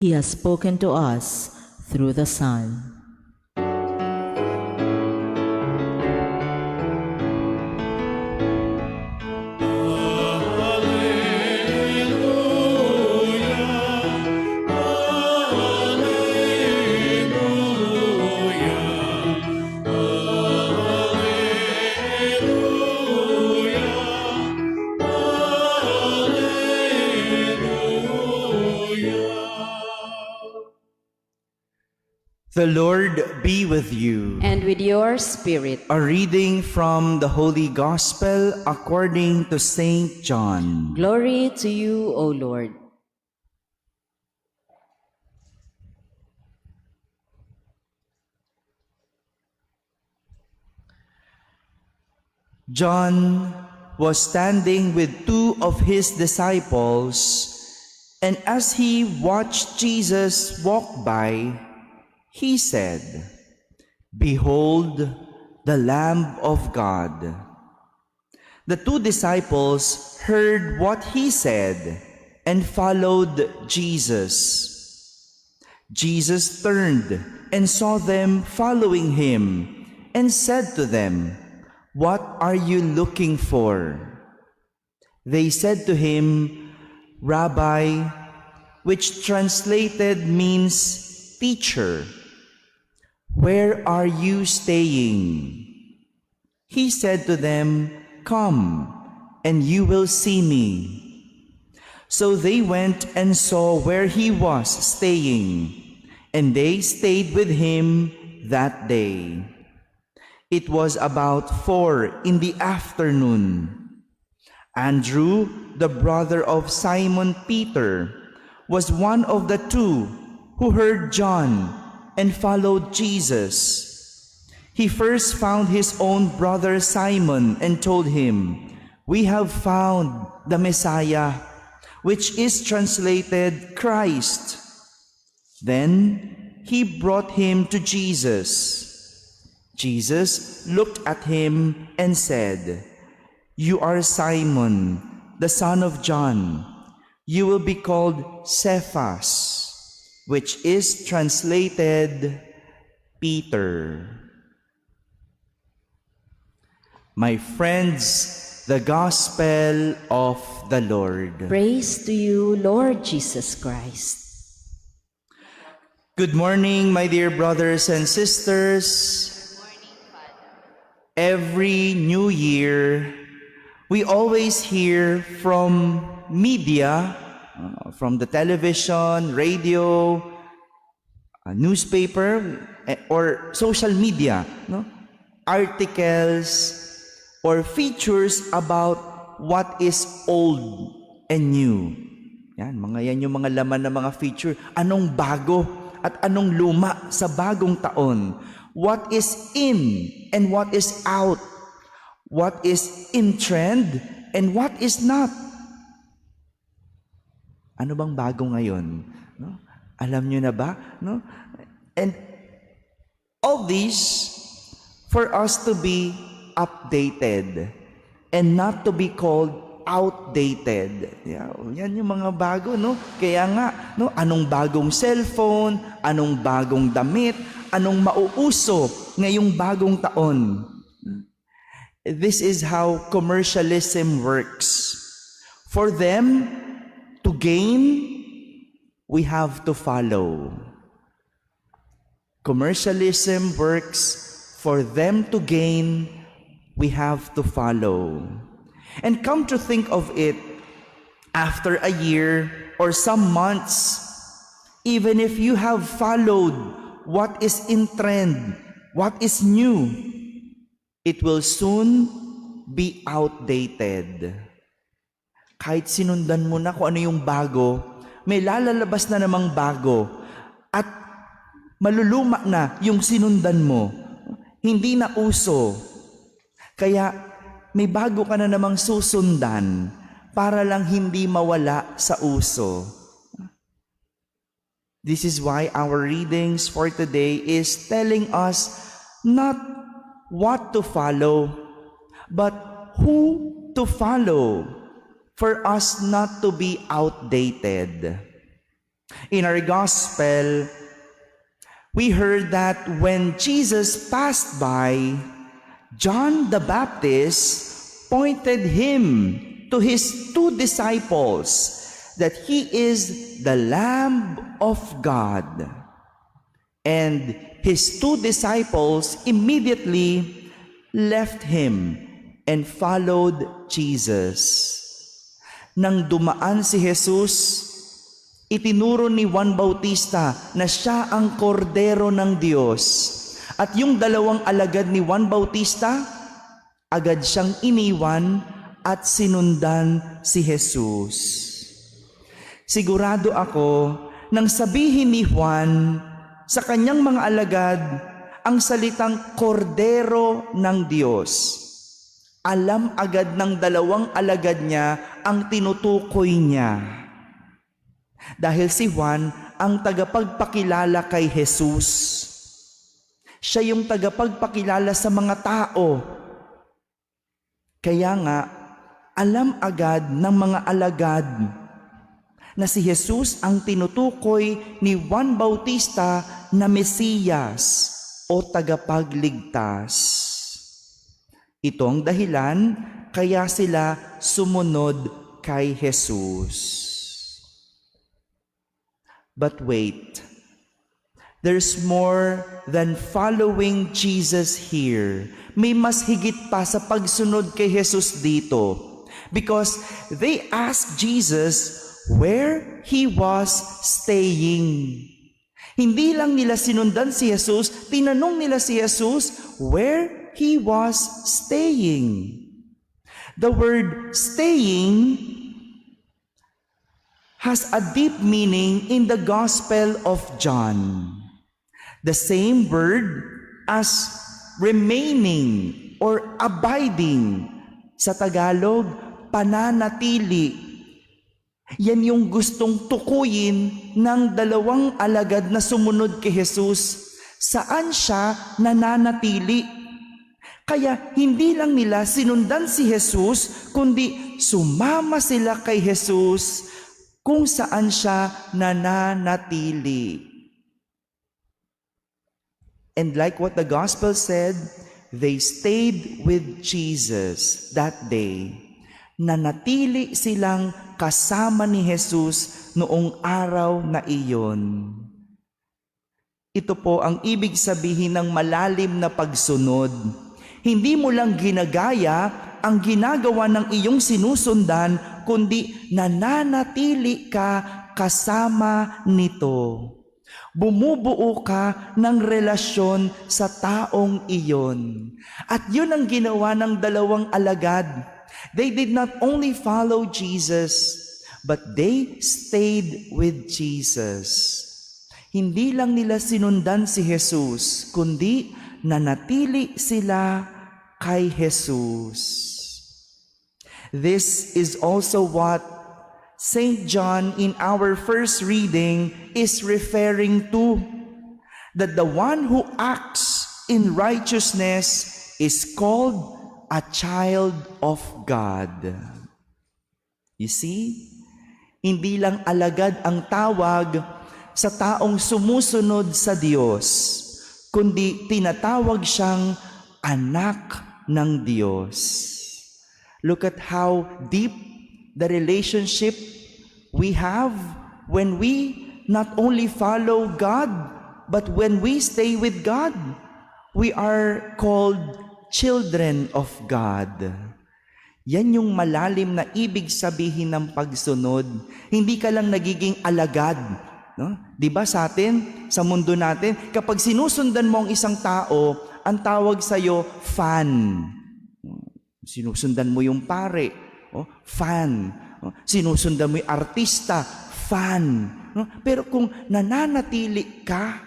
He has spoken to us through the Son. The Lord be with you. And with your spirit. A reading from the Holy Gospel according to Saint John. Glory to you, O Lord. John was standing with two of his disciples, and as he watched Jesus walk by, he said, "Behold, the Lamb of God." The two disciples heard what he said and followed Jesus. Jesus turned and saw them following him and said to them, "What are you looking for?" They said to him, "Rabbi," which translated means teacher, "where are you staying?" He said to them, "Come, and you will see me." So they went and saw where he was staying, and they stayed with him that day. It was about 4 p.m. Andrew, the brother of Simon Peter, was one of the two who heard John and followed Jesus. He first found his own brother Simon and told him, "We have found the Messiah," which is translated Christ. Then he brought him to Jesus. Jesus looked at him and said, "You are Simon, the son of John. You will be called Cephas," which is translated Peter. My friends, the Gospel of the Lord. Praise to you, Lord Jesus Christ. Good morning, my dear brothers and sisters. Every New Year, we always hear from media, from the television, radio, newspaper, or social media, articles or features about what is old and new. Yan yung mga laman ng mga feature. Anong bago at anong luma sa bagong taon? What is in and what is out? What is in trend and what is not? Ano bang bago ngayon? No? Alam nyo na ba? No? And all these for us to be updated and not to be called outdated. Yan yung mga bago, no? Kaya nga, no, anong bagong cellphone, anong bagong damit, anong mauuso ngayong bagong taon. This is how commercialism works. For them to gain, we have to follow. Commercialism works. For them to gain, we have to follow. And come to think of it, after a year or some months, even if you have followed what is in trend, what is new, it will soon be outdated. Kahit sinundan mo na kung ano yung bago, may lalabas na namang bago at maluluma na yung sinundan mo. Hindi na uso. Kaya may bago ka na namang susundan para lang hindi mawala sa uso. This is why our readings for today is telling us not what to follow, but who to follow, for us not to be outdated. In our gospel, we heard that when Jesus passed by, John the Baptist pointed him to his 2 disciples that he is the Lamb of God. And his 2 disciples immediately left him and followed Jesus. Nang dumaan si Jesus, itinuro ni Juan Bautista na siya ang kordero ng Diyos. At yung 2 alagad ni Juan Bautista, agad siyang iniwan at sinundan si Jesus. Sigurado ako nang sabihin ni Juan sa kanyang mga alagad ang salitang kordero ng Diyos, alam agad ng 2 alagad niya ang tinutukoy niya. Dahil si Juan ang tagapagpakilala kay Jesus. Siya yung tagapagpakilala sa mga tao. Kaya nga, alam agad ng mga alagad na si Jesus ang tinutukoy ni Juan Bautista na Mesiyas o tagapagligtas. Ito ang dahilan kaya sila sumunod kay Jesus. But wait, there's more than following Jesus here. May mas higit pa sa pagsunod kay Jesus dito. Because they asked Jesus where he was staying. Hindi lang nila sinundan si Jesus, tinanong nila si Jesus where he was staying. The word staying has a deep meaning in the Gospel of John. The same word as remaining or abiding. Sa Tagalog, pananatili. Yan yung gustong tukuyin ng 2 alagad na sumunod kay Jesus. Saan siya nananatili? Kaya hindi lang nila sinundan si Jesus, kundi sumama sila kay Jesus kung saan siya nananatili. And like what the gospel said, they stayed with Jesus that day. Nanatili silang kasama ni Jesus noong araw na iyon. Ito po ang ibig sabihin ng malalim na pagsunod. Hindi mo lang ginagaya ang ginagawa ng iyong sinusundan, kundi nananatili ka kasama nito. Bumubuo ka ng relasyon sa taong iyon. At yun ang ginawa ng 2 alagad. They did not only follow Jesus, but they stayed with Jesus. Hindi lang nila sinundan si Jesus, kundi nanatili sila kay Jesus. This is also what St. John in our first reading is referring to, that the one who acts in righteousness is called a child of God. You see, hindi lang alagad ang tawag sa taong sumusunod sa Diyos, kundi tinatawag siyang anak ng Diyos. Look at how deep the relationship we have when we not only follow God, but when we stay with God, we are called children of God. Yan yung malalim na ibig sabihin ng pagsunod. Hindi ka lang nagiging alagad. No? Diba sa atin, sa mundo natin, kapag sinusundan mo ang isang tao, ang tawag sa'yo, fan. Sinusundan mo yung pare, fan. Sinusundan mo yung artista, fan. Pero kung nananatili ka,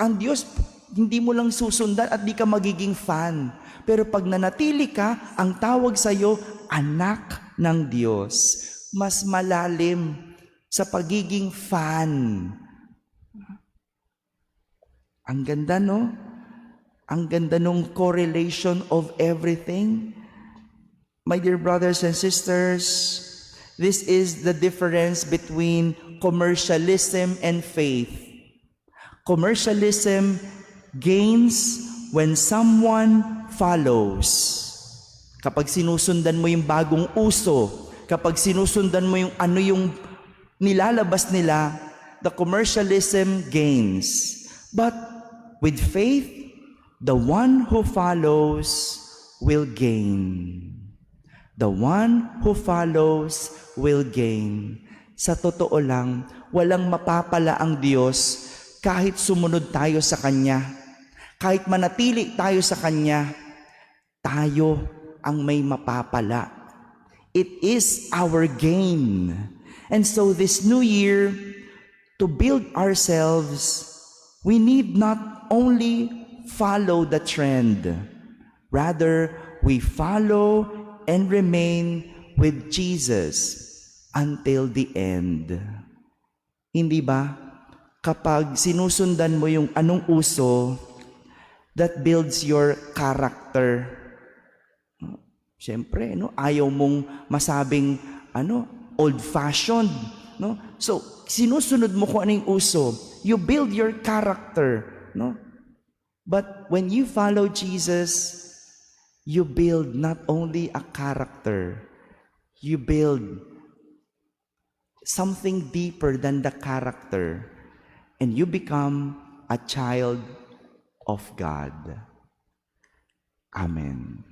ang Diyos, hindi mo lang susundan at di ka magiging fan. Pero pag nanatili ka, ang tawag sa'yo, anak ng Diyos. Mas malalim sa pagiging fan. Ang ganda, no? Ang ganda nung correlation of everything. My dear brothers and sisters, This is the difference between commercialism and faith. Commercialism gains when someone follows. Kapag sinusundan mo yung bagong uso, kapag sinusundan mo yung ano yung nilalabas nila, the commercialism gains. But with faith, the one who follows will gain. The one who follows will gain. Sa totoo lang, walang mapapala ang Diyos kahit sumunod tayo sa Kanya. Kahit manatili tayo sa Kanya, tayo ang may mapapala. It is our gain. And so this new year, to build ourselves, we need not only follow the trend. Rather, we follow and remain with Jesus until the end. Hindi ba? Kapag sinusundan mo yung anong uso, that builds your character. Siyempre, no? Ayaw mong masabing old-fashioned. No? So, sinusunod mo kung anong uso. You build your character. No? But when you follow Jesus, you build not only a character, you build something deeper than the character, and you become a child of God. Amen.